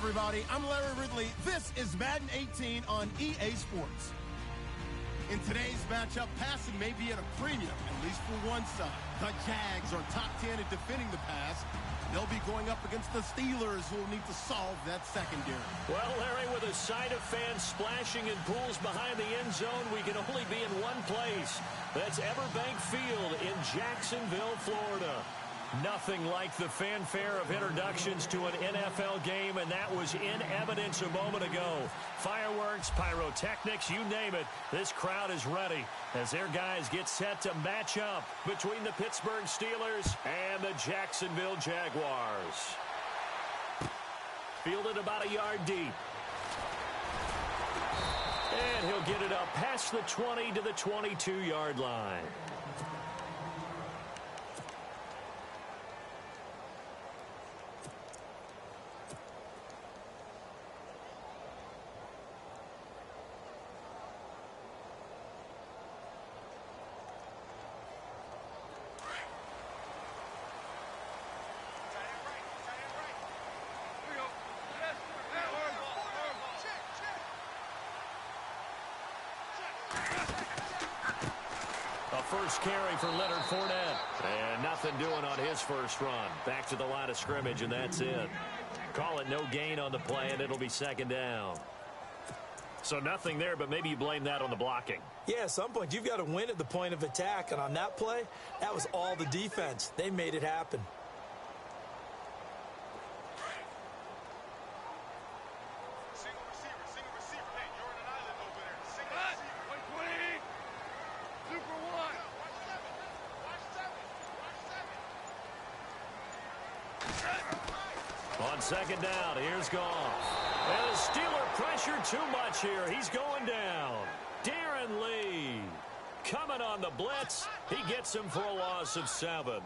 everybody. I'm Larry Ridley. This is Madden 18 on EA Sports. In today's matchup, passing may be at a premium, at least for one side. The Jags are top 10 at defending the pass. They'll be going up against the Steelers, who will need to solve that secondary. Well, Larry, with a sight of fans splashing in pools behind the end zone, we can only be in one place. That's Everbank Field in Jacksonville, Florida. Nothing like the fanfare of introductions to an NFL game, and that was in evidence a moment ago. Fireworks, pyrotechnics, you name it. This crowd is ready as their guys get set to match up between the Pittsburgh Steelers and the Jacksonville Jaguars. Fielded about a yard deep. And he'll get it up past the 20 to the 22-yard line. First carry for Leonard Fournette. And nothing doing on his first run. Back to the line of scrimmage, and that's it. Call it no gain on the play, and it'll be second down. So nothing there, but maybe you blame that on the blocking. Yeah, at some point, you've got to win at the point of attack. And on that play, that was all the defense. They made it happen. On second down, here's Goff. And the Steeler pressure too much here. He's going down. Darren Lee coming on the blitz. He gets him for a loss of 7.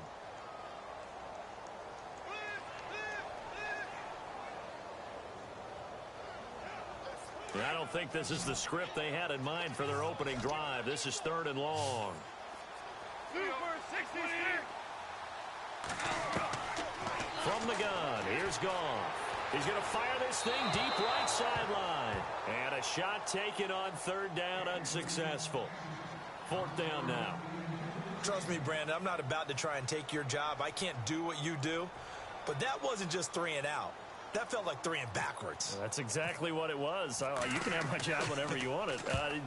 I don't think this is the script they had in mind for their opening drive. This is 3rd and long. From the gun, here's Goff. He's going to fire this thing deep right sideline. And a shot taken on 3rd down, unsuccessful. 4th down now. Trust me, Brandon, I'm not about to try and take your job. I can't do what you do. But that wasn't just 3 and out. That felt like 3 and backwards. That's exactly what it was. You can have my job whenever you want it.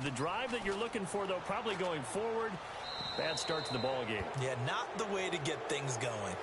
The drive that you're looking for, though, probably going forward. Bad start to the ball game. Yeah, not the way to get things going.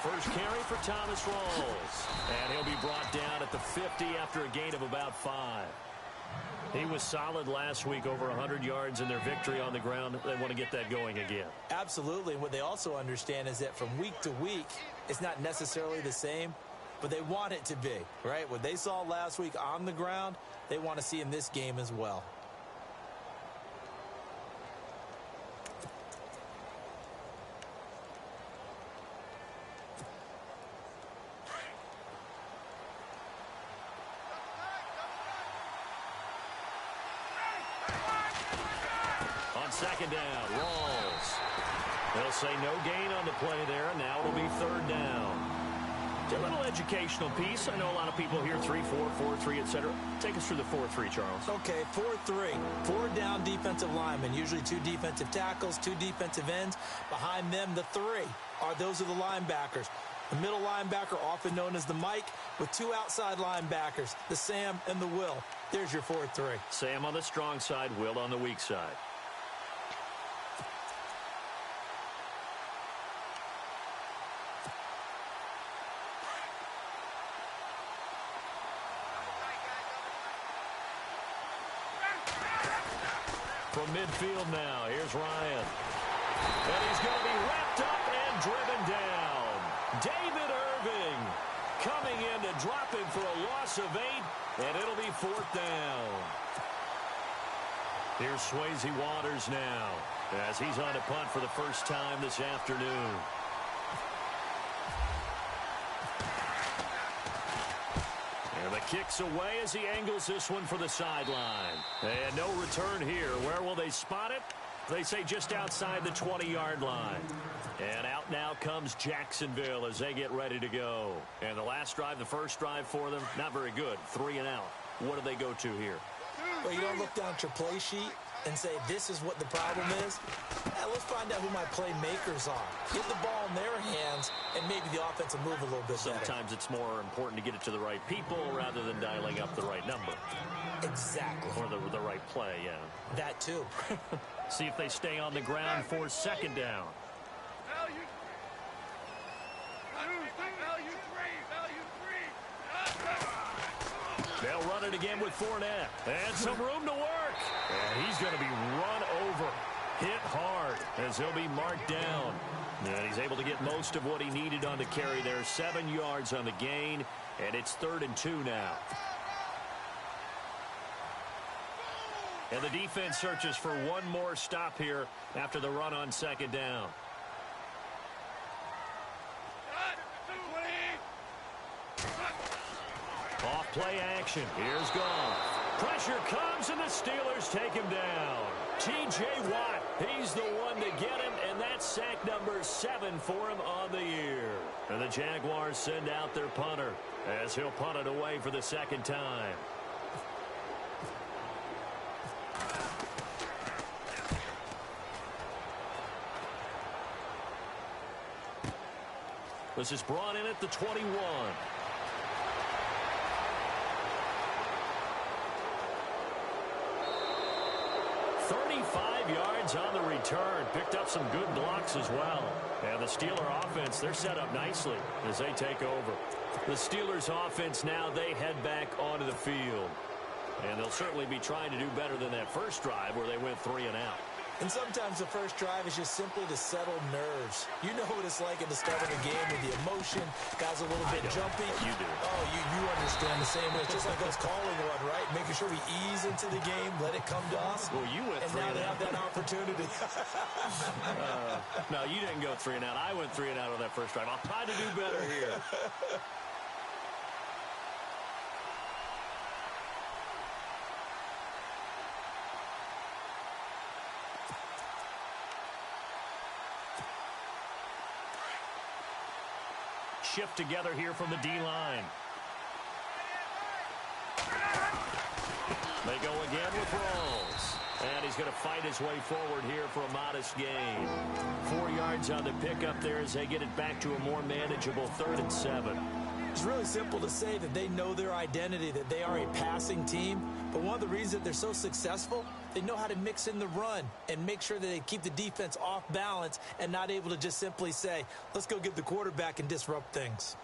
First carry for Thomas Rawls. And he'll be brought down at the 50 after a gain of about 5. He was solid last week, over 100 yards in their victory on the ground. They want to get that going again. Absolutely. And what they also understand is that from week to week, it's not necessarily the same, but they want it to be, right? What they saw last week on the ground, they want to see in this game as well. Second down, Rawls. They'll say no gain on the play there. Now it'll be 3rd down. It's a little educational piece. I know a lot of people hear 3-4, 4-3, etc. Take us through the 4-3, Charles. Okay, 4-3. 4 down defensive linemen, usually 2 defensive tackles, 2 defensive ends. Behind them, the 3 those are the linebackers. The middle linebacker, often known as the Mike, with 2 outside linebackers, the Sam and the Will. There's your 4-3. Sam on the strong side, Will on the weak side. From midfield now, here's Ryan. And he's going to be wrapped up and driven down. David Irving coming in to drop him for a loss of 8, and it'll be 4th down. Here's Swayze Waters now as he's on to punt for the first time this afternoon. And the kick's away as he angles this one for the sideline. And no return here. Where will they spot it? They say just outside the 20-yard line. And out now comes Jacksonville as they get ready to go. And the last drive, the first drive for them, not very good. 3 and out. What do they go to here? Well, you don't look down at your play sheet and say, this is what the problem is. Let's find out who my playmakers are. Get the ball in their hands, and maybe the offense will move a little bit better. Sometimes it's more important to get it to the right people rather than dialing up the right number. Exactly. Or the right play, yeah. That too. See if they stay on the ground for 2nd down. They'll run it again with Fournette. And some room to work. And he's going to be run over. Hit hard as he'll be marked down. And he's able to get most of what he needed on the carry there. 7 yards on the gain. And it's 3rd and 2 now. And the defense searches for one more stop here after the run on 2nd down. Off play action. Here's Goff. Pressure comes, and the Steelers take him down. T.J. Watt, he's the one to get him, and that's sack number 7 for him on the year. And the Jaguars send out their punter as he'll punt it away for the 2nd time. This is brought in at the 21. 35 yards on the return. Picked up some good blocks as well. And the Steeler offense, they're set up nicely as they take over. The Steelers offense now, they head back onto the field. And they'll certainly be trying to do better than that first drive where they went 3 and out. And sometimes the first drive is just simply to settle nerves. You know what it's like at the start of the game with the emotion. Guys a little bit jumpy. You do. Oh, you understand the same way. It's just like us calling one, right? Making sure we ease into the game, let it come to us. Well, you went 3 and out. And now they have that opportunity. No, you didn't go 3 and out. I went 3 and out on that first drive. I'll try to do better here. Shift together here from the D-line. They go again with Rawls. And he's going to fight his way forward here for a modest gain. 4 yards on the pickup there as they get it back to a more manageable 3rd and 7. It's really simple to say that they know their identity, that they are a passing team. But one of the reasons that they're so successful, they know how to mix in the run and make sure that they keep the defense off balance and not able to just simply say, let's go get the quarterback and disrupt things.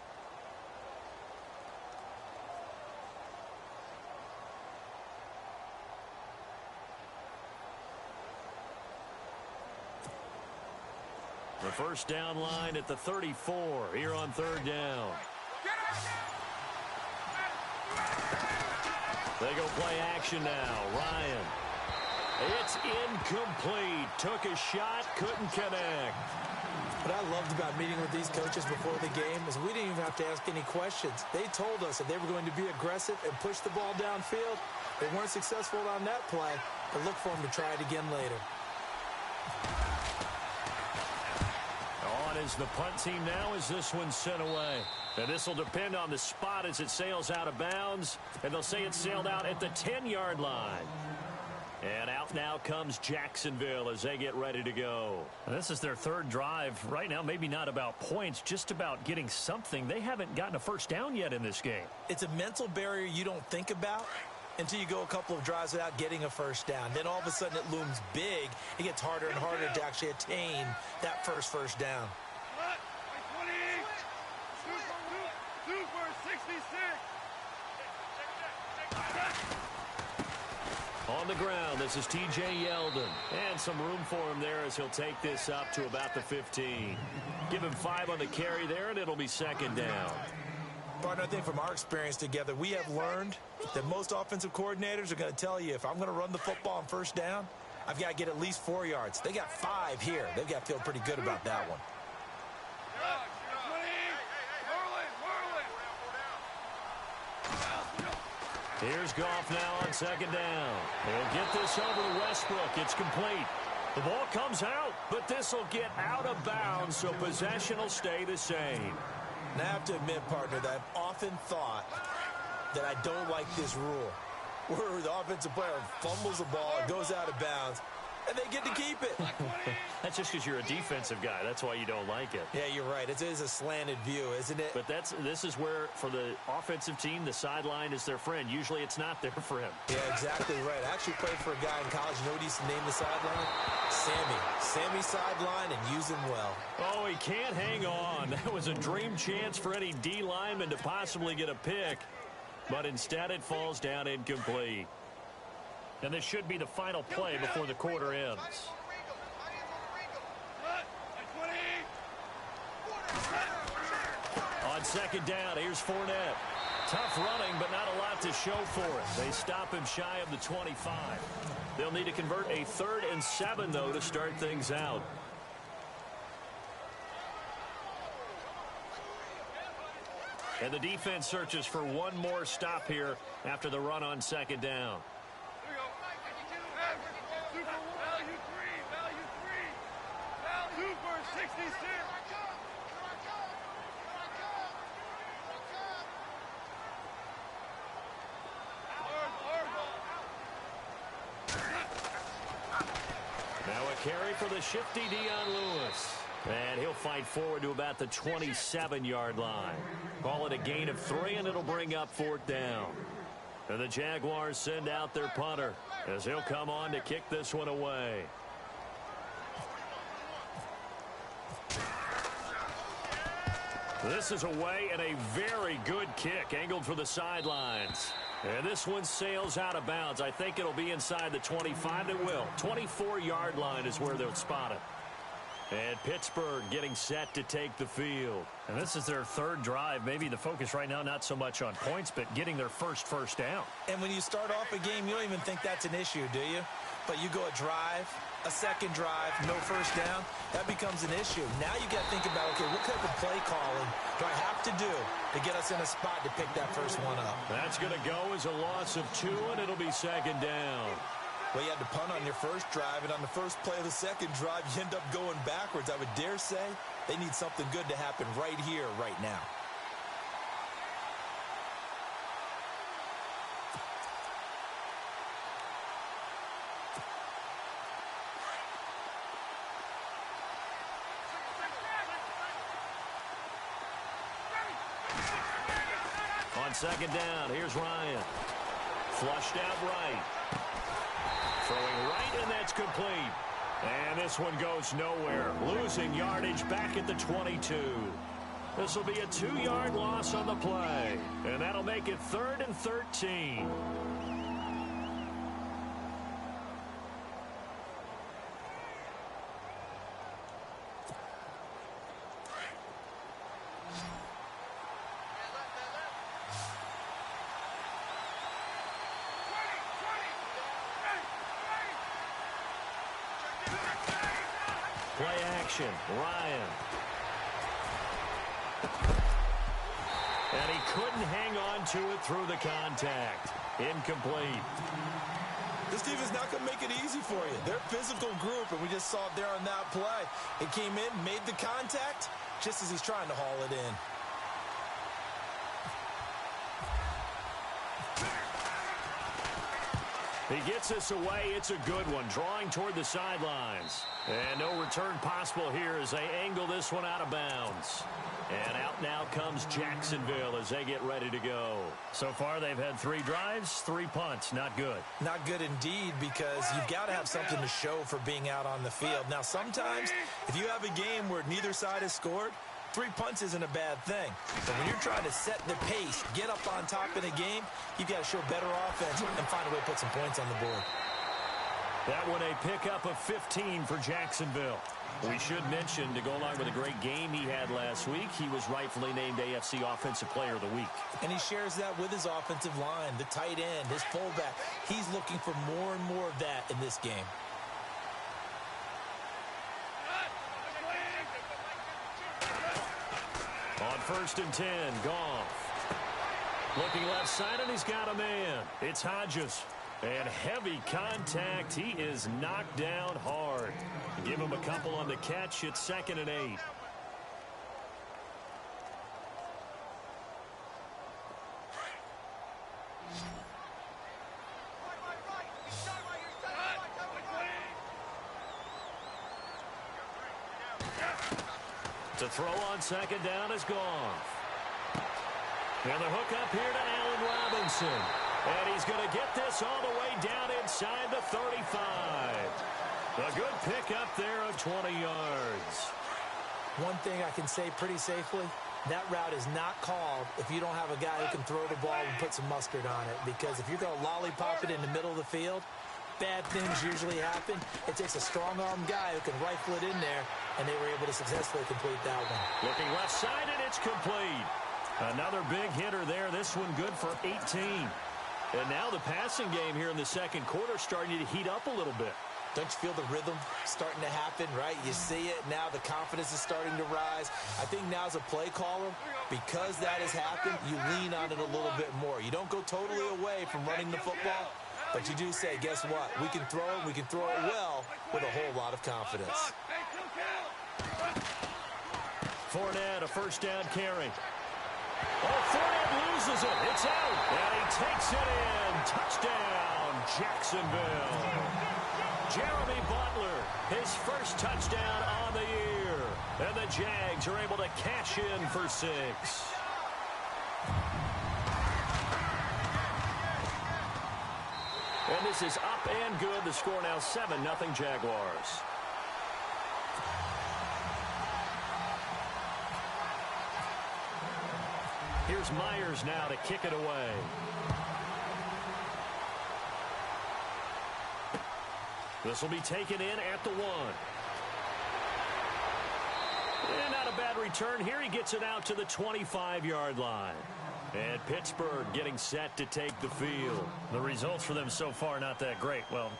The first down line at the 34 here on 3rd down. They go play action now. Ryan. It's incomplete. Took a shot, couldn't connect. What I loved about meeting with these coaches before the game is we didn't even have to ask any questions. They told us that they were going to be aggressive and push the ball downfield. They weren't successful on that play, but look for them to try it again later. On is the punt team now as this one's sent away. And this will depend on the spot as it sails out of bounds. And they'll say it sailed out at the 10-yard line. And out now comes Jacksonville as they get ready to go. And this is their 3rd drive. Right now, maybe not about points, just about getting something. They haven't gotten a first down yet in this game. It's a mental barrier you don't think about until you go a couple of drives without getting a first down. Then all of a sudden it looms big. It gets harder and harder to actually attain that first down. On the ground, this is T.J. Yeldon. And some room for him there as he'll take this up to about the 15. Give him 5 on the carry there, and it'll be 2nd down. Partner, I think from our experience together, we have learned that most offensive coordinators are going to tell you, if I'm going to run the football on first down, I've got to get at least 4 yards. They got 5 here. They've got to feel pretty good about that one. Here's Goff now on second down. He'll get this over to Westbrook. It's complete. The ball comes out, but this will get out of bounds, so possession will stay the same. And I have to admit, partner, that I've often thought that I don't like this rule, where the offensive player fumbles the ball, it goes out of bounds, and they get to keep it. That's just because you're a defensive guy. That's why you don't like it. Yeah, you're right. It is a slanted view, isn't it? But this is where, for the offensive team, the sideline is their friend. Usually it's not there for him. Yeah, exactly right. I actually played for a guy in college. You know what he used to name the sideline? Sammy. Sammy sideline, and use him well. Oh, he can't hang on. That was a dream chance for any D lineman to possibly get a pick. But instead it falls down incomplete. And this should be the final play before the quarter ends. On second down, here's Fournette. Tough running, but not a lot to show for it. They stop him shy of the 25. They'll need to convert a 3rd and 7, though, to start things out. And the defense searches for one more stop here after the run on second down. Now a carry for the shifty Dion Lewis. And he'll fight forward to about the 27-yard line. Call it a gain of 3, and it'll bring up 4th down. And the Jaguars send out their punter as he'll come on to kick this one away. This is away, and a very good kick angled for the sidelines. And this one sails out of bounds. I think it'll be inside the 25. It will. 24-yard line is where they'll spot it. And Pittsburgh getting set to take the field. And this is their 3rd drive. Maybe the focus right now not so much on points, but getting their first down. And when you start off a game, you don't even think that's an issue, do you? But you go a drive, a second drive, no first down, that becomes an issue. Now you got to think about, okay, what type of play calling do I have to do to get us in a spot to pick that first one up? That's going to go as a loss of 2, and it'll be second down. Well, you had to punt on your first drive, and on the first play of the second drive, you end up going backwards. I would dare say they need something good to happen right here, right now. On second down, here's Ryan. Flushed out right. Throwing right, and that's complete. And this one goes nowhere. Losing yardage back at the 22. This will be a 2-yard loss on the play. And that'll make it 3rd and 13. Play action, Ryan. And he couldn't hang on to it through the contact. Incomplete. This team is not going to make it easy for you. They're a physical group, and we just saw it there on that play. It came in, made the contact, just as he's trying to haul it in. He gets this away. It's a good one. Drawing toward the sidelines. And no return possible here as they angle this one out of bounds. And out now comes Jacksonville as they get ready to go. So far, they've had 3 drives, 3 punts. Not good. Not good indeed, because you've got to have something to show for being out on the field. Now, sometimes, if you have a game where neither side has scored, 3 punts isn't a bad thing. But when you're trying to set the pace, get up on top in a game, you've got to show better offense and find a way to put some points on the board. That one a pickup of 15 for Jacksonville. We should mention, to go along with a great game he had last week, he was rightfully named AFC Offensive Player of the Week. And he shares that with his offensive line, the tight end, his fullback. He's looking for more and more of that in this game. On 1st and 10, Goff. Looking left side, and he's got a man. It's Hodges. And heavy contact. He is knocked down hard. Give him a couple on the catch. It's 2nd and 8. To throw on 2nd down is Goff. And the hook up here to Allen Robinson. And he's going to get this all the way down inside the 35. A good pick up there of 20 yards. One thing I can say pretty safely, that route is not called if you don't have a guy who can throw the ball and put some mustard on it. Because if you're going to lollipop it in the middle of the field, bad things usually happen. It takes a strong-arm guy who can rifle it in there, and they were able to successfully complete that one. Looking left side, and it's complete. Another big hitter there. This one good for 18. And now the passing game here in the second quarter starting to heat up a little bit. Don't you feel the rhythm starting to happen, right? You see it now. The confidence is starting to rise. I think now as a play caller, because that has happened, you lean on it a little bit more. You don't go totally away from running the football, but you do say, guess what? We can throw it. We can throw it well with a whole lot of confidence. Fournette, a first down carry. Oh, Fournette loses it. It's out. And he takes it in. Touchdown, Jacksonville. Jeremy Butler, his first touchdown on the year. And the Jags are able to cash in for 6. And this is up and good. The score now 7-0 Jaguars. Here's Myers now to kick it away. This will be taken in at the 1. And not a bad return here. He gets it out to the 25-yard line. And Pittsburgh getting set to take the field. The results for them so far not that great. Well,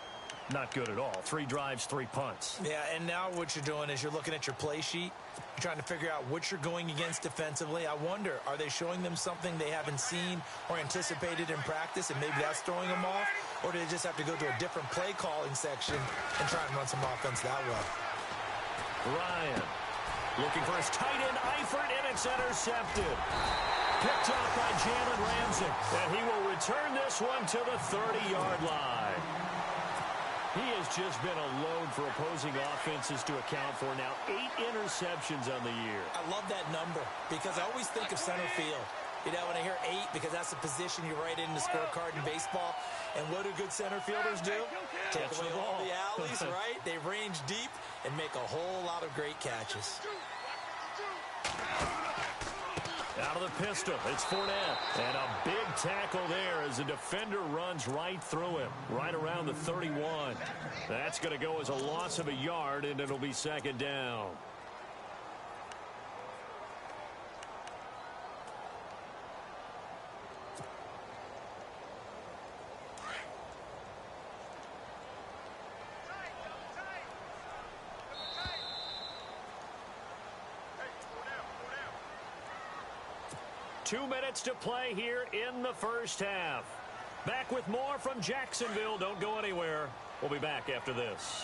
not good at all. 3 drives, 3 punts. Yeah, and now what you're doing is you're looking at your play sheet. You're trying to figure out what you're going against defensively. I wonder, are they showing them something they haven't seen or anticipated in practice, and maybe that's throwing them off? Or do they just have to go to a different play calling section and try and run some offense that way? Ryan looking for his tight end, Eifert, and it's intercepted. Picked off by Jalen Ramsey, and he will return this one to the 30-yard line. He has just been a load for opposing offenses to account for. Now 8 interceptions on the year. I love that number because I always think of center field. You know, when I hear 8, because that's the position you write in the scorecard in baseball. And what do good center fielders do? Take away all the alleys, right? They range deep and make a whole lot of great catches. Out of the pistol, it's Fournette. And a big tackle there as the defender runs right through him, right around the 31. That's going to go as a loss of a yard, and it'll be 2nd down. Two minutes to play here in the first half. Back with more from Jacksonville. Don't go anywhere. We'll be back after this.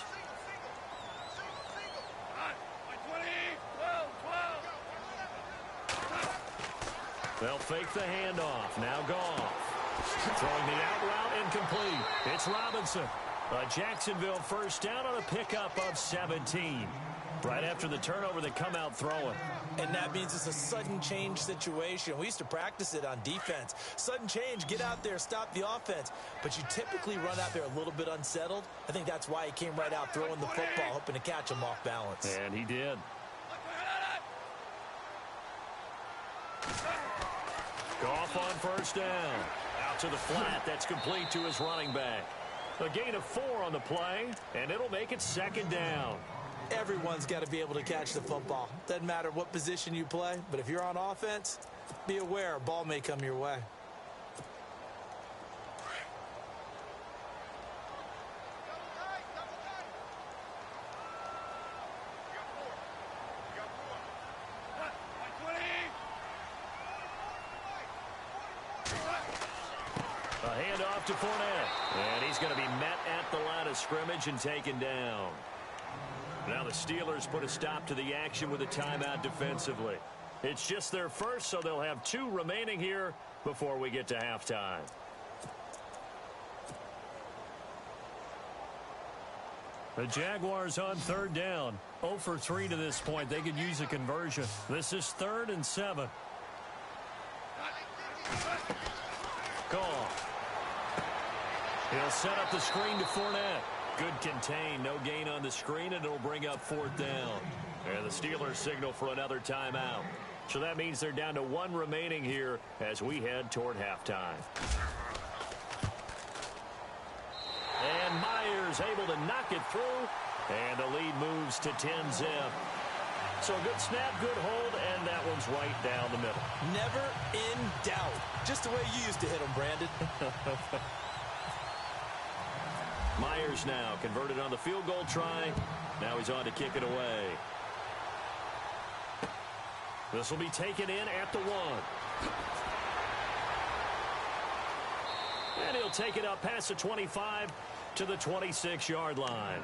They'll fake the handoff. Now Goff. Throwing the out route incomplete. It's Robinson. A Jacksonville first down on a pickup of 17. Right after the turnover, they come out throwing. And that means it's a sudden change situation. We used to practice it on defense. Sudden change, get out there, stop the offense. But you typically run out there a little bit unsettled. I think that's why he came right out throwing the football, hoping to catch him off balance. And he did. Goff on first down. Out to the flat. That's complete to his running back. A gain of 4 on the play, and it'll make it 2nd down. Everyone's got to be able to catch the football. Doesn't matter what position you play, but if you're on offense, be aware a ball may come your way. A handoff to Fournette. And he's going to be met at the line of scrimmage and taken down. Now the Steelers put a stop to the action with a timeout defensively. It's just their first, so they'll have 2 remaining here before we get to halftime. The Jaguars on 3rd down. 0 for 3 to this point. They could use a conversion. This is 3rd and 7. Call. He'll set up the screen to Fournette. Good contain, no gain on the screen, and it'll bring up 4th down. And the Steelers signal for another timeout. So that means they're down to 1 remaining here as we head toward halftime. And Myers able to knock it through, and the lead moves to 10-zip. So a good snap, good hold, and that one's right down the middle. Never in doubt. Just the way you used to hit them, Brandon. Myers now converted on the field goal try. Now he's on to kick it away. This will be taken in at the 1. And he'll take it up past the 25 to the 26-yard line.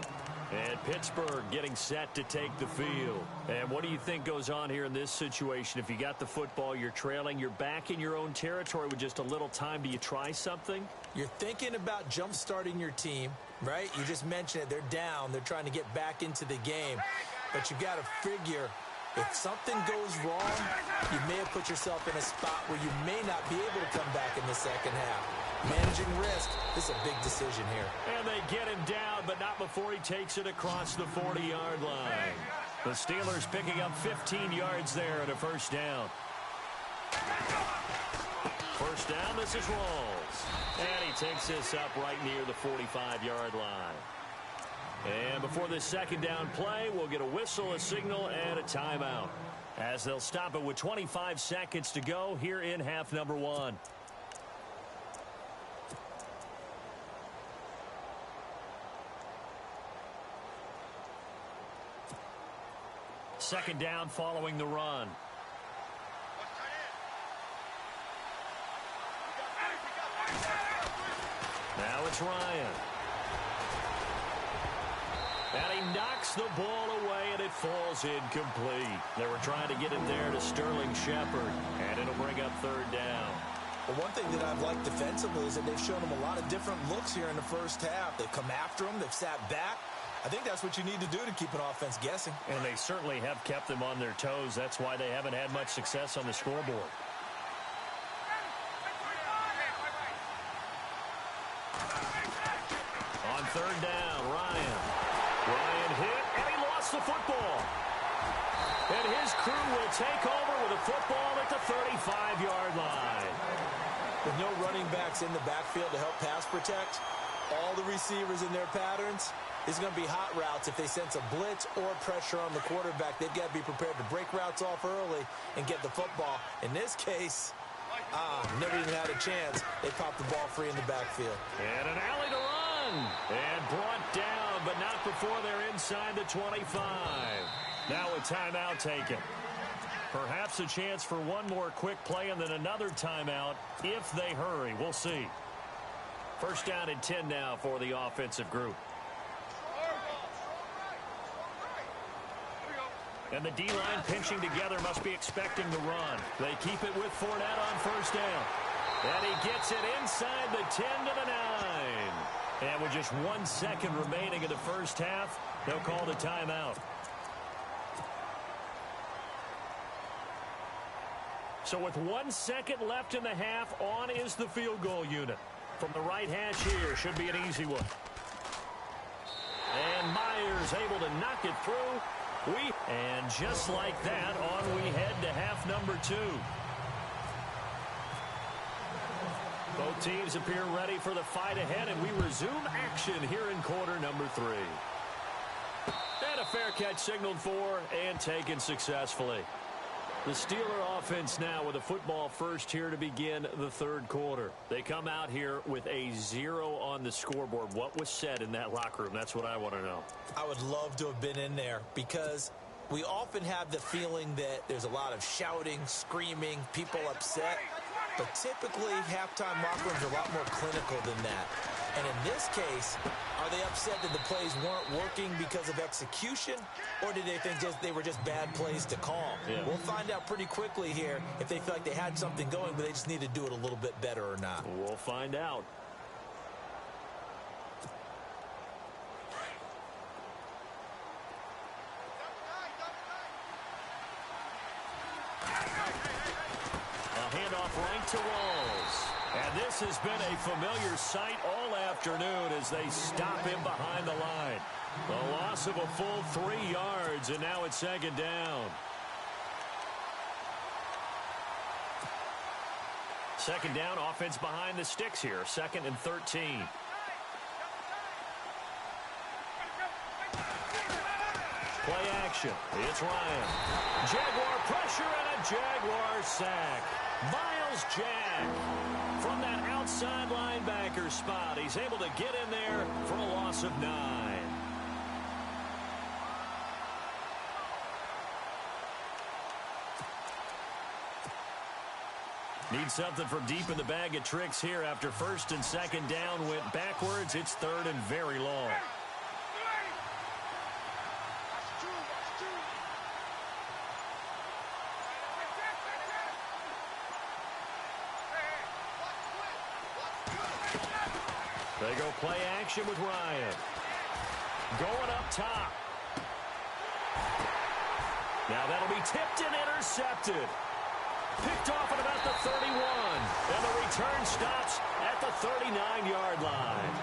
And Pittsburgh getting set to take the field. And what do you think goes on here in this situation? If you got the football, you're trailing, you're back in your own territory with just a little time. Do you try something? You're thinking about jump-starting your team, right? You just mentioned it. They're down. They're trying to get back into the game. But you've got to figure if something goes wrong, you may have put yourself in a spot where you may not be able to come back in the second half. Managing risk, this is a big decision here. And they get him down, but not before he takes it across the 40-yard line. The Steelers picking up 15 yards there and a 1st down. 1st down, this is Rawls. And he takes this up right near the 45-yard line. And before this 2nd down play, we'll get a whistle, a signal, and a timeout. As they'll stop it with 25 seconds to go here in half number 1. Second down following the run. Now it's Ryan. And he knocks the ball away, and it falls incomplete. They were trying to get it there to Sterling Shepard, and it'll bring up 3rd down. Well, one thing that I've liked defensively is that they've shown them a lot of different looks here in the first half. They've come after them. They've sat back. I think that's what you need to do to keep an offense guessing. And they certainly have kept them on their toes. That's why they haven't had much success on the scoreboard. On 3rd down, Ryan. Ryan hit, and he lost the football. And his crew will take over with a football at the 35-yard line. With no running backs in the backfield to help pass protect, all the receivers in their patterns, it's going to be hot routes. If they sense a blitz or pressure on the quarterback, they've got to be prepared to break routes off early and get the football. In this case, never even had a chance. They popped the ball free in the backfield. And an alley to run. And brought down, but not before they're inside the 25. Now a timeout taken. Perhaps a chance for one more quick play and then another timeout if they hurry. We'll see. 1st down and 10 now for the offensive group. And the D-line pinching together must be expecting the run. They keep it with Fournette on 1st down. And he gets it inside the 10 to the 9. And with just 1 second remaining in the first half, they'll call the timeout. So with 1 second left in the half, on is the field goal unit. From the right hash here, should be an easy one. And Myers able to knock it through. And just like that, on we head to half number 2. Both teams appear ready for the fight ahead, and we resume action here in quarter number 3. And a a fair catch signaled for and taken successfully. The Steeler offense now with a football first here to begin the third quarter. They come out here with a 0 on the scoreboard. What was said in that locker room? That's what I want to know. I would love to have been in there because we often have the feeling that there's a lot of shouting, screaming, people upset. But typically, halftime locker rooms are a lot more clinical than that. And in this case, are they upset that the plays weren't working because of execution, or did they think they were just bad plays to call? Yeah. We'll find out pretty quickly here if they feel like they had something going, but they just need to do it a little bit better or not. We'll find out. A handoff right to Walls. And this has been a familiar sight all afternoon as they stop him behind the line. A loss of a full 3 yards, and now it's second down. Second down, offense behind the sticks here. 2nd and 13. Play action. It's Ryan. Jaguar pressure and a Jaguar sack. Miles Jack from that outside linebacker spot. He's able to get in there for a loss of 9. Need something from deep in the bag of tricks here after 1st and 2nd down went backwards. It's 3rd and very long. They go play action with Ryan. Going up top. Now that'll be tipped and intercepted. Picked off at about the 31. And the return stops at the 39-yard line.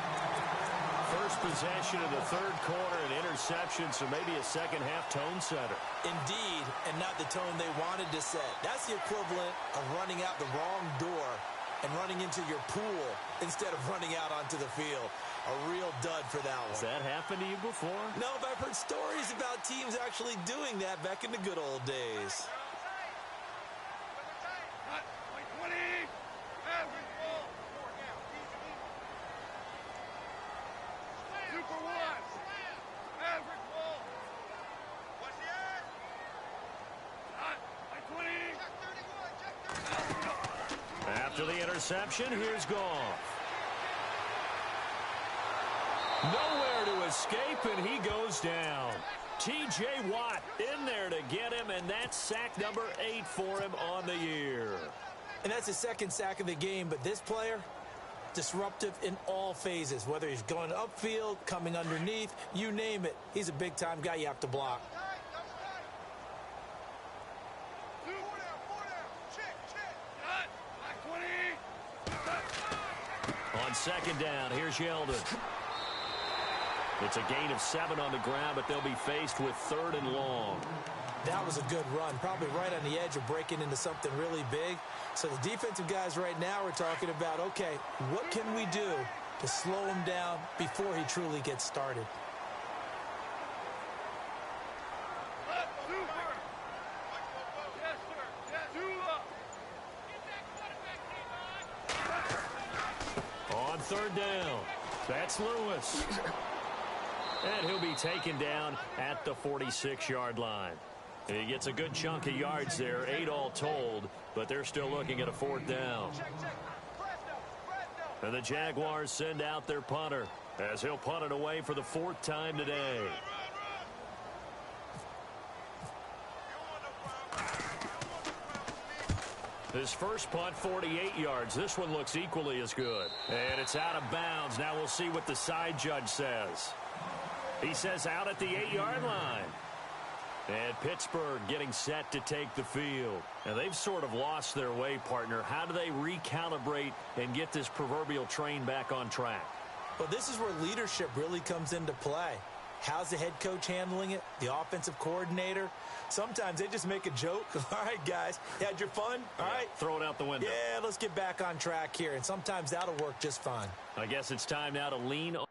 First possession of the third quarter, an interception, so maybe a second-half tone setter. Indeed, and not the tone they wanted to set. That's the equivalent of running out the wrong door and running into your pool instead of running out onto the field. A real dud for that one. Has that happened to you before? No, but I've heard stories about teams actually doing that back in the good old days. After the interception, here's Goff. Nowhere to escape, and he goes down. T.J. Watt in there to get him, and that's sack number 8 for him on the year. And that's his second sack of the game, but this player, disruptive in all phases, whether he's going upfield, coming underneath, you name it. He's a big-time guy you have to block. On second down, here's Yeldon. It's a gain of 7 on the ground, but they'll be faced with 3rd and long. That was a good run, probably right on the edge of breaking into something really big. So the defensive guys right now are talking about, okay, what can we do to slow him down before he truly gets started? On 3rd down, that's Lewis. And he'll be taken down at the 46-yard line. And he gets a good chunk of yards there, 8 all told, but they're still looking at a 4th down. And the Jaguars send out their punter as he'll punt it away for the 4th time today. His first punt, 48 yards. This one looks equally as good. And it's out of bounds. Now we'll see what the side judge says. He says out at the 8-yard line. And Pittsburgh getting set to take the field. And they've sort of lost their way, partner. How do they recalibrate and get this proverbial train back on track? Well, this is where leadership really comes into play. How's the head coach handling it? The offensive coordinator? Sometimes they just make a joke. All right, guys, you had your fun? All right. Throw it out the window. Yeah, let's get back on track here. And sometimes that'll work just fine. I guess it's time now to lean on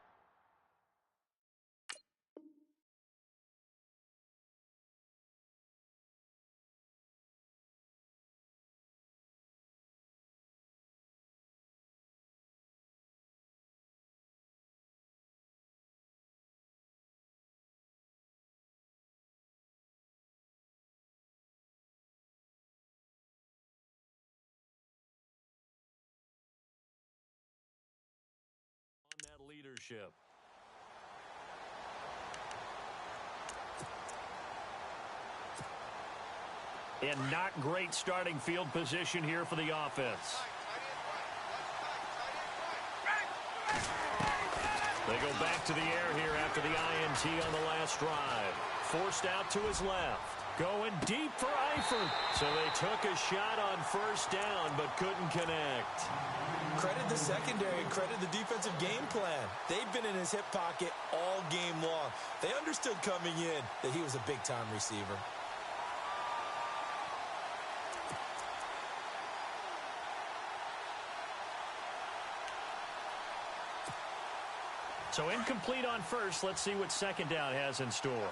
leadership. And not great starting field position here for the offense. They go back to the air here after the INT on the last drive. Forced out to his left. Going deep for Eifert. So they took a shot on first down but couldn't connect. Credit the secondary, credit the defensive game plan. They've been in his hip pocket all game long. They understood coming in that he was a big-time receiver. So incomplete on first. Let's see what second down has in store.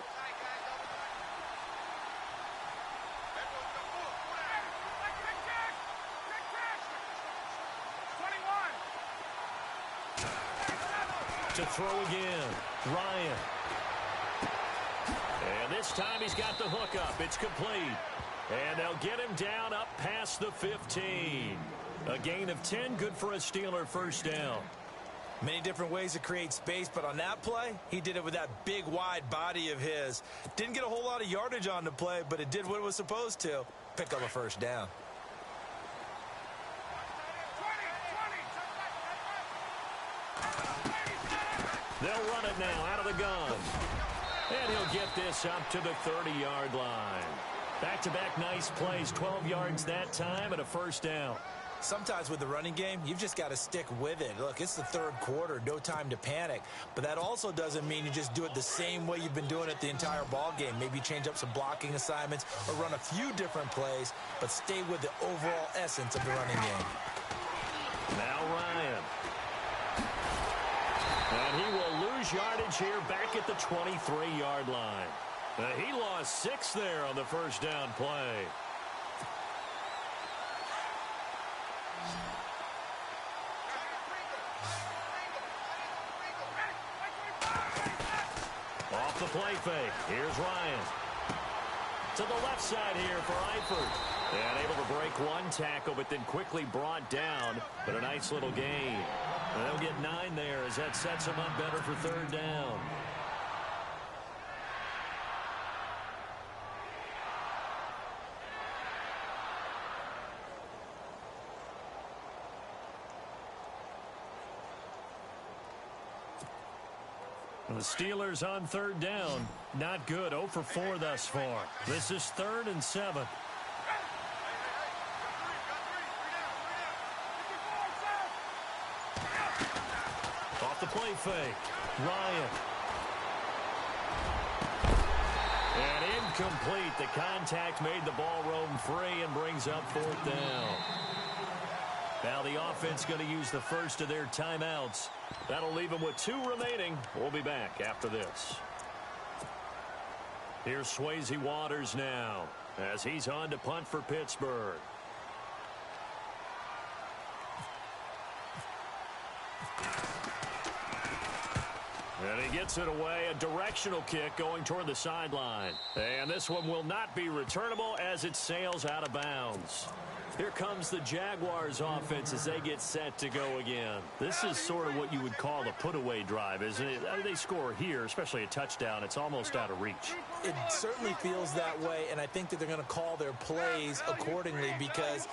To throw again, Ryan. And this time he's got the hook up. It's complete. And they'll get him down up past the 15. A gain of 10, good for a Steeler first down. Many different ways to create space, but on that play, he did it with that big, wide body of his. Didn't get a whole lot of yardage on the play, but it did what it was supposed to. Pick up a first down. They'll run it now out of the gun. And he'll get this up to the 30-yard line. Back-to-back nice plays, 12 yards that time and a first down. Sometimes with the running game, you've just got to stick with it. Look, it's the third quarter, no time to panic. But that also doesn't mean you just do it the same way you've been doing it the entire ball game. Maybe change up some blocking assignments or run a few different plays, but stay with the overall essence of the running game. Now Ryan. And he will lose yardage here back at the 23-yard line. He lost 6 there on the first down play. Off the play fake. Here's Ryan. To the left side here for Eifert. And able to break one tackle, but then quickly brought down. But a nice little gain. And they'll get 9 there as that sets them up better for third down. The Steelers on third down. Not good. 0 for 4 thus far. This is 3rd and 7. Off the play fake. Ryan. And incomplete. The contact made the ball roam free and brings up 4th down. Now the offense going to use the first of their timeouts. That'll leave them with 2 remaining. We'll be back after this. Here's Swayze Waters now as he's on to punt for Pittsburgh. And he gets it away. A directional kick going toward the sideline. And this one will not be returnable as it sails out of bounds. Here comes the Jaguars offense as they get set to go again. This is sort of what you would call a put-away drive, isn't it? They score here, especially a touchdown. It's almost out of reach. It certainly feels that way, and I think that they're going to call their plays accordingly because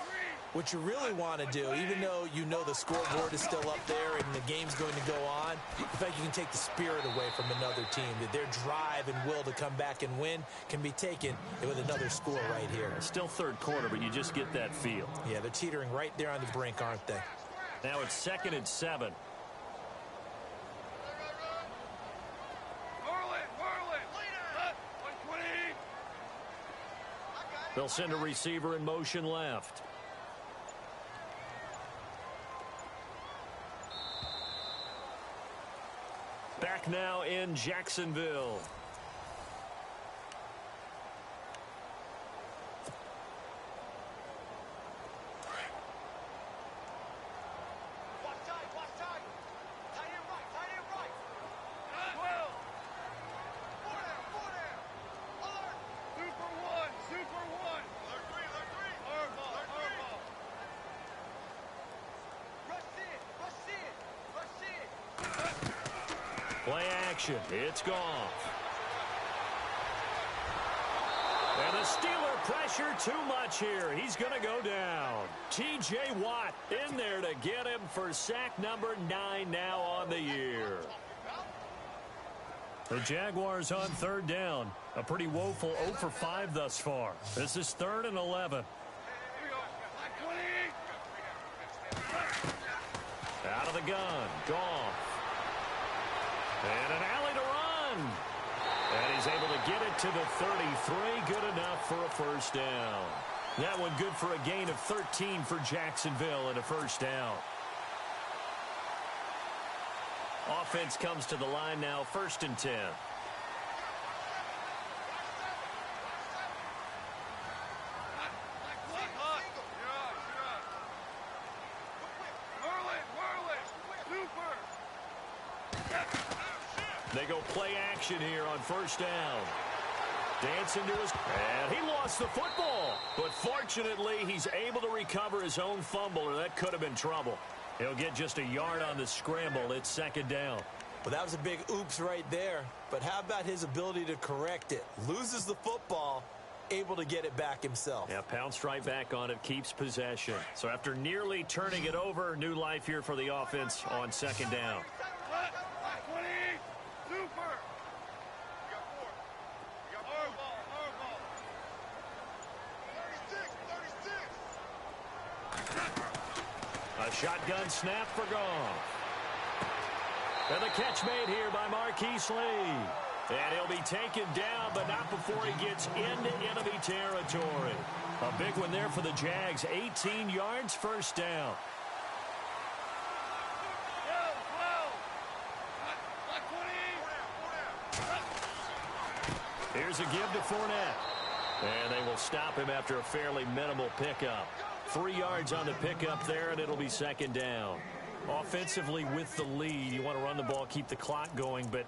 what you really want to do, even though you know the scoreboard is still up there and the game's going to go on, in fact, you can take the spirit away from another team. That their drive and will to come back and win can be taken with another score right here. Still third quarter, but you just get that feel. Yeah, they're teetering right there on the brink, aren't they? Now it's 2nd and 7. They'll send a receiver in motion left. Back now in Jacksonville. Play action. It's Goff. And the Steeler pressure too much here. He's going to go down. T.J. Watt in there to get him for sack number 9 now on the year. The Jaguars on third down. A pretty woeful 0 for 5 thus far. This is 3rd and 11. Out of the gun. Goff. And an alley to run. And he's able to get it to the 33. Good enough for a first down. That one good for a gain of 13 for Jacksonville and a first down. Offense comes to the line now, 1st and 10. They go play action here on first down. Dancing to his... And he lost the football. But fortunately, he's able to recover his own fumble, or that could have been trouble. He'll get just a yard on the scramble. It's 2nd down. Well, that was a big oops right there. But how about his ability to correct it? Loses the football, able to get it back himself. Yeah, pounced right back on it, keeps possession. So after nearly turning it over, new life here for the offense on 2nd down. A shotgun snap for Goff. And the catch made here by Marquise Lee. And he'll be taken down, but not before he gets into enemy territory. A big one there for the Jags. 18 yards, first down. Here's a give to Fournette. And they will stop him after a fairly minimal pickup. 3 yards on the pickup there, and it'll be 2nd down. Offensively with the lead, you want to run the ball, keep the clock going, but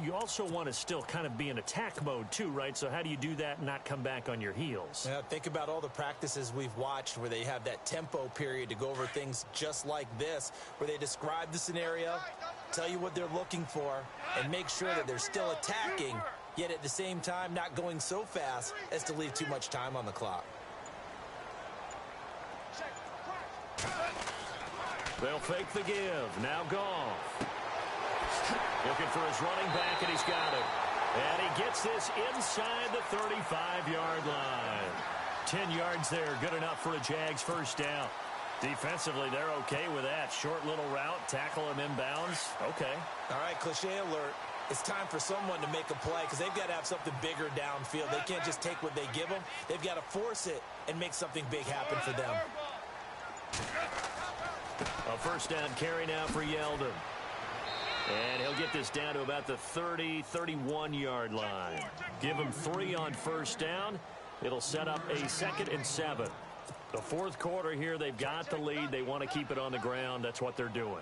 you also want to still kind of be in attack mode too, right? So how do you do that and not come back on your heels? Yeah, think about all the practices we've watched where they have that tempo period to go over things just like this, where they describe the scenario, tell you what they're looking for, and make sure that they're still attacking, yet at the same time not going so fast as to leave too much time on the clock. They'll fake the give. Now Goff. Looking for his running back, and he's got it. And he gets this inside the 35-yard line. 10 yards there, good enough for a Jags first down. Defensively, they're okay with that. Short little route, tackle him inbounds. Okay. All right, cliche alert. It's time for someone to make a play because they've got to have something bigger downfield. They can't just take what they give them. They've got to force it and make something big happen for them. A first down carry now for Yeldon. And he'll get this down to about the 30, 31-yard line. Give him 3 on first down. It'll set up a 2nd and 7. The 4th quarter here, they've got the lead. They want to keep it on the ground. That's what they're doing.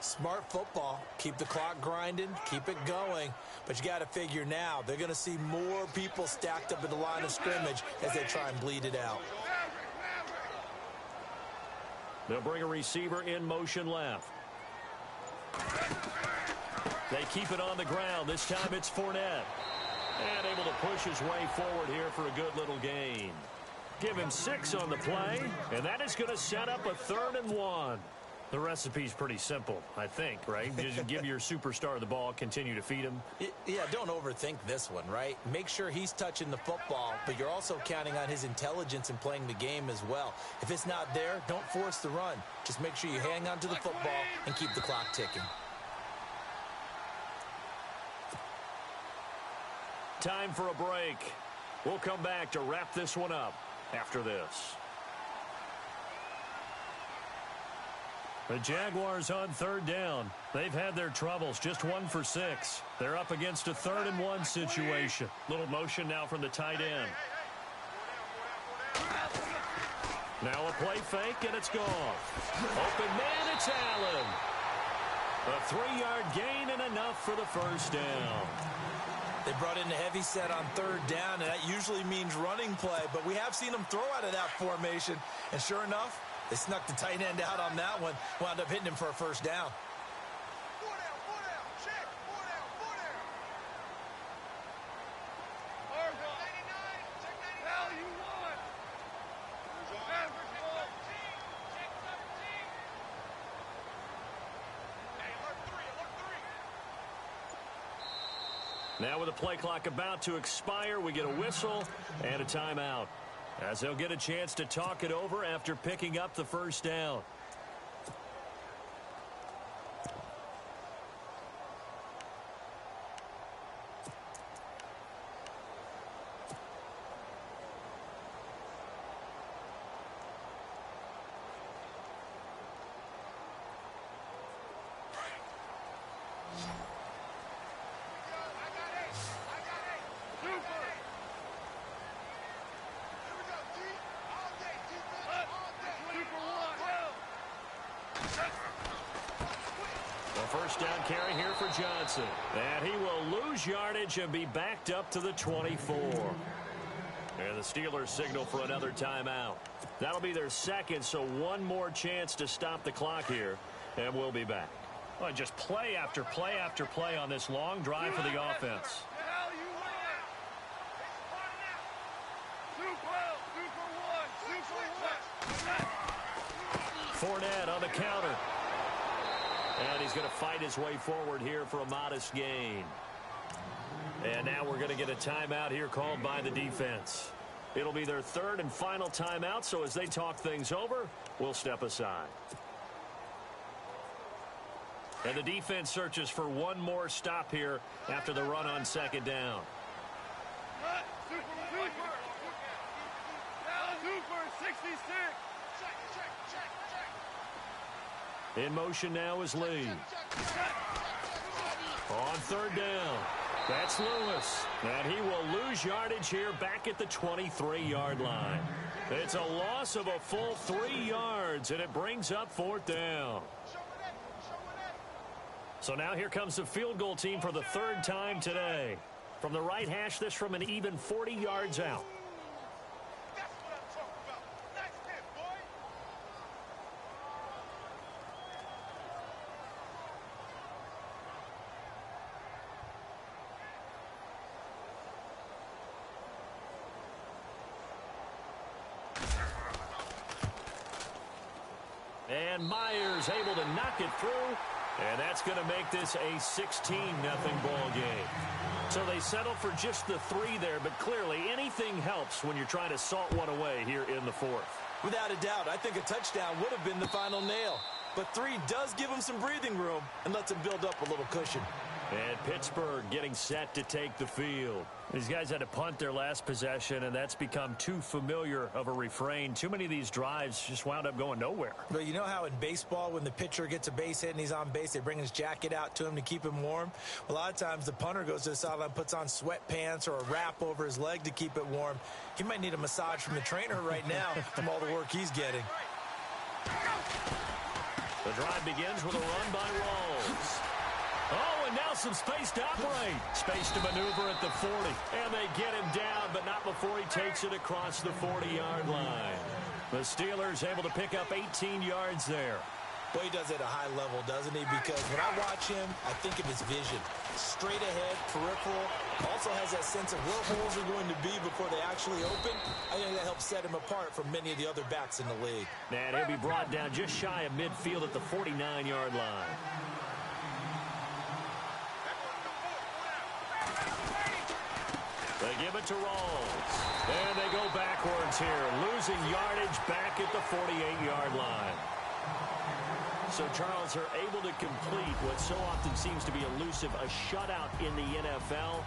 Smart football. Keep the clock grinding. Keep it going. But you got to figure now, they're going to see more people stacked up at the line of scrimmage as they try and bleed it out. They'll bring a receiver in motion left. They keep it on the ground. This time it's Fournette. And able to push his way forward here for a good little gain. Give him 6 on the play, and that is going to set up a 3rd and 1. The recipe's pretty simple, I think, right? Just give your superstar the ball, continue to feed him. Yeah, don't overthink this one, right? Make sure he's touching the football, but you're also counting on his intelligence in playing the game as well. If it's not there, don't force the run. Just make sure you hang on to the football and keep the clock ticking. Time for a break. We'll come back to wrap this one up after this. The Jaguars on 3rd down. They've had their troubles, just 1 for 6. They're up against a 3rd and 1 situation. Little motion now from the tight end. Now a play fake, and it's Goff. Open man, it's Allen. A 3-yard gain and enough for the first down. They brought in a heavy set on 3rd down, and that usually means running play, but we have seen them throw out of that formation, and sure enough, they snuck the tight end out on that one, wound up hitting him for a first down. Now with the play clock about to expire, we get a whistle and a timeout, as they'll get a chance to talk it over after picking up the first down. First down carry here for Johnson. And he will lose yardage and be backed up to the 24. And the Steelers signal for another timeout. That'll be their second, so one more chance to stop the clock here. And we'll be back. Well, just play after play after play on this long drive for the offense. Fournette on the counter. And he's going to fight his way forward here for a modest gain. And now we're going to get a timeout here called by the defense. It'll be their third and final timeout, so as they talk things over, we'll step aside. And the defense searches for one more stop here after the run on second down. In motion now is Lee. On third down, that's Lewis. And he will lose yardage here back at the 23-yard line. It's a loss of a full 3 yards, and it brings up fourth down. So now here comes the field goal team for the third time today. From the right hash, this from an even 40 yards out. And Myers able to knock it through. And that's going to make this a 16-0 ball game. So they settle for just the 3 there, but clearly anything helps when you're trying to salt one away here in the fourth. Without a doubt, I think a touchdown would have been the final nail. But 3 does give them some breathing room and lets them build up a little cushion. And Pittsburgh getting set to take the field. These guys had to punt their last possession, and that's become too familiar of a refrain. Too many of these drives just wound up going nowhere. But you know how in baseball, when the pitcher gets a base hit and he's on base, they bring his jacket out to him to keep him warm? A lot of times the punter goes to the sideline, puts on sweatpants or a wrap over his leg to keep it warm. He might need a massage from the trainer right now from all the work he's getting. The drive begins with a run by Rawls. Oh, and now some space to operate. Space to maneuver at the 40. And they get him down, but not before he takes it across the 40-yard line. The Steelers able to pick up 18 yards there. Well, he does it at a high level, doesn't he? Because when I watch him, I think of his vision. Straight ahead, peripheral. Also has that sense of where holes are going to be before they actually open. I think that helps set him apart from many of the other backs in the league. And he'll be brought down just shy of midfield at the 49-yard line. They give it to Rawls. And they go backwards here, losing yardage back at the 48-yard line. So, Charles, are able to complete what so often seems to be elusive, a shutout in the NFL.